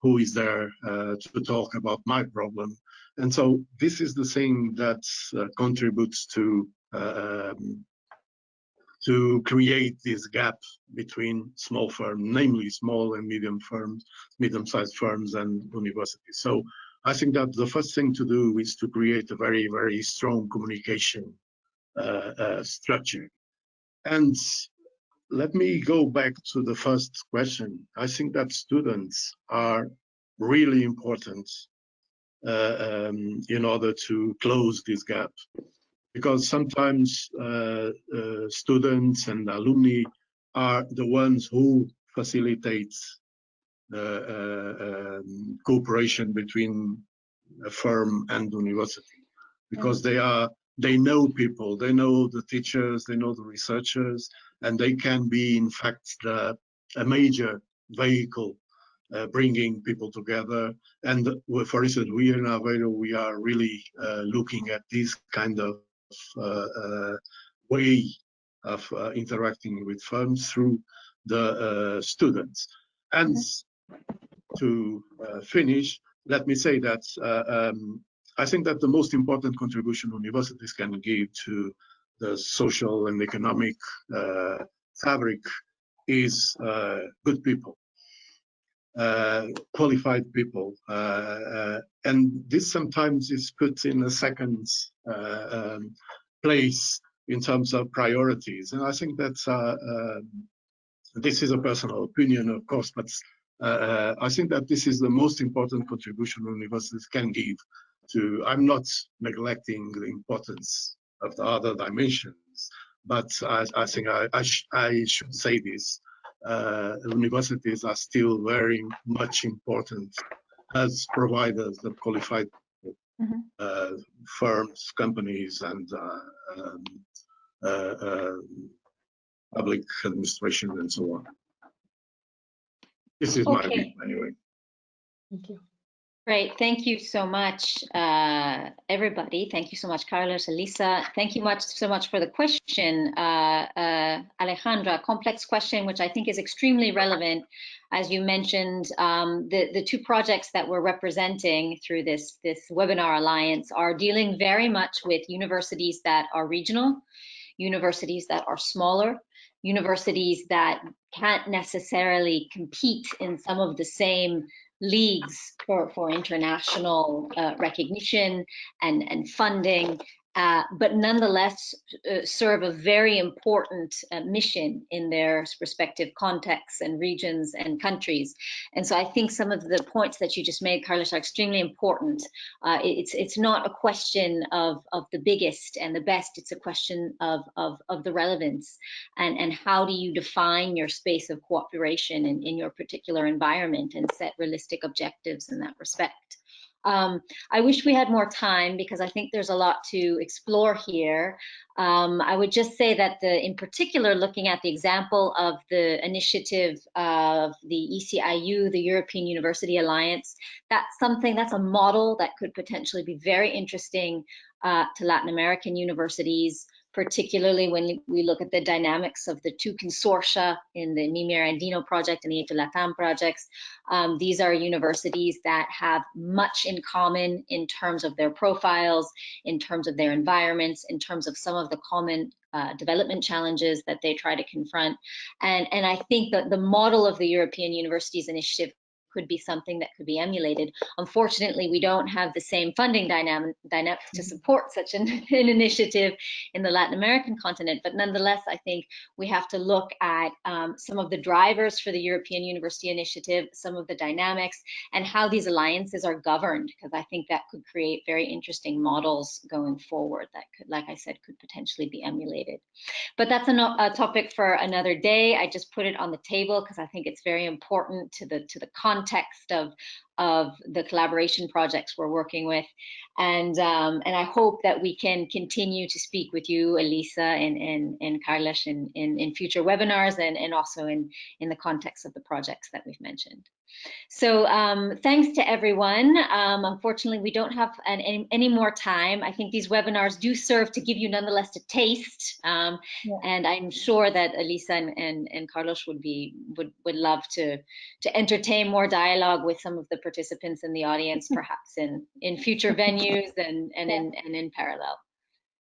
who is there to talk about my problem. And so this is the thing that contributes to create this gap between small firms, namely small and medium-sized firms and universities. So I think that the first thing to do is to create a very, very strong communication structure. And let me go back to the first question. I think that students are really important in order to close this gap, because sometimes students and alumni are the ones who facilitate cooperation between a firm and the university, because they know people, they know the teachers, they know the researchers, and they can be, in fact, a major vehicle bringing people together. And for instance, we in Aveiro, we are really looking at this kind of way of interacting with firms through the students. And to finish, let me say that I think that the most important contribution universities can give to the social and economic fabric is good people, qualified people, and this sometimes is put in a second place in terms of priorities. And I think that this is a personal opinion, of course, but I think that this is the most important contribution universities can give to. I'm not neglecting the importance of the other dimensions, but I think I should say this. Universities are still very much important as providers of qualified firms, companies, and public administration, and so on. This is my view, anyway. Thank you. Great. Thank you so much, everybody. Thank you so much, Carlos, Elisa. Thank you so much for the question, Alejandra. Complex question, which I think is extremely relevant. As you mentioned, the two projects that we're representing through this webinar alliance are dealing very much with universities that are regional, universities that are smaller, universities that can't necessarily compete in some of the same leagues for international recognition and funding, but nonetheless serve a very important mission in their respective contexts and regions and countries. And so I think some of the points that you just made, Carlos, are extremely important. It's not a question of the biggest and the best, it's a question of the relevance and how do you define your space of cooperation in your particular environment and set realistic objectives in that respect. I wish we had more time because I think there's a lot to explore here. I would just say that in particular, looking at the example of the initiative of the ECIU, the European University Alliance, that's a model that could potentially be very interesting to Latin American universities, particularly when we look at the dynamics of the two consortia in the Mimir Andino project and the I2Latam projects. These are universities that have much in common in terms of their profiles, in terms of their environments, in terms of some of the common development challenges that they try to confront. And I think that the model of the European Universities Initiative could be something that could be emulated. Unfortunately, we don't have the same funding dynamics to support such an initiative in the Latin American continent, but nonetheless, I think we have to look at some of the drivers for the European University Initiative, some of the dynamics, and how these alliances are governed, because I think that could create very interesting models going forward that could, like I said, could potentially be emulated. But that's a topic for another day. I just put it on the table because I think it's very important to the context of the collaboration projects we're working with, and I hope that we can continue to speak with you, Elisa and Carlos, in future webinars and also in the context of the projects that we've mentioned. So thanks to everyone. Unfortunately, we don't have any more time. I think these webinars do serve to give you nonetheless a taste. Yeah. And I'm sure that Elisa and Carlos would love to entertain more dialogue with some of the participants in the audience, perhaps in future venues and in parallel.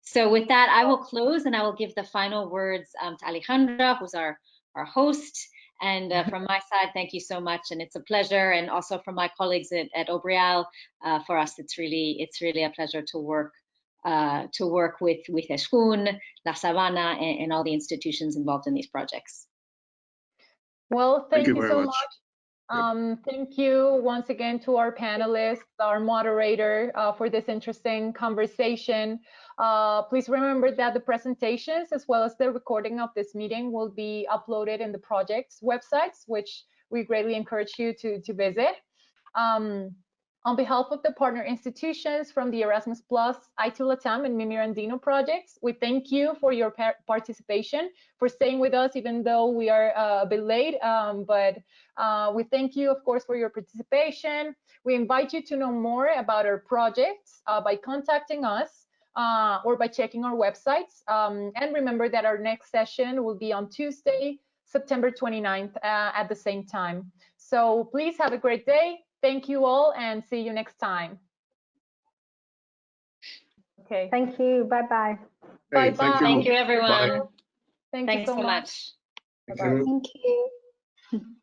So with that, I will close and I will give the final words to Alejandra, who's our host. And from my side, thank you so much, and it's a pleasure. And also from my colleagues at Obrial, for us, it's really a pleasure to work with Escun, La Sabana, and all the institutions involved in these projects. Well, thank you so much. Thank you once again to our panelists, our moderator, for this interesting conversation. Please remember that the presentations as well as the recording of this meeting will be uploaded in the project's websites, which we greatly encourage you to visit. On behalf of the partner institutions from the Erasmus Plus, I2Latam and Mimir Andino projects, we thank you for your participation, for staying with us even though we are a bit late, but we thank you, of course, for your participation. We invite you to know more about our projects by contacting us or by checking our websites. And remember that our next session will be on Tuesday, September 29th at the same time. So please have a great day. Thank you all and see you next time. Okay. Thank you. Bye-bye. Hey, Bye-bye. Thank you, everyone. Bye. Thanks so much. Bye-bye. Thank you. Thank you.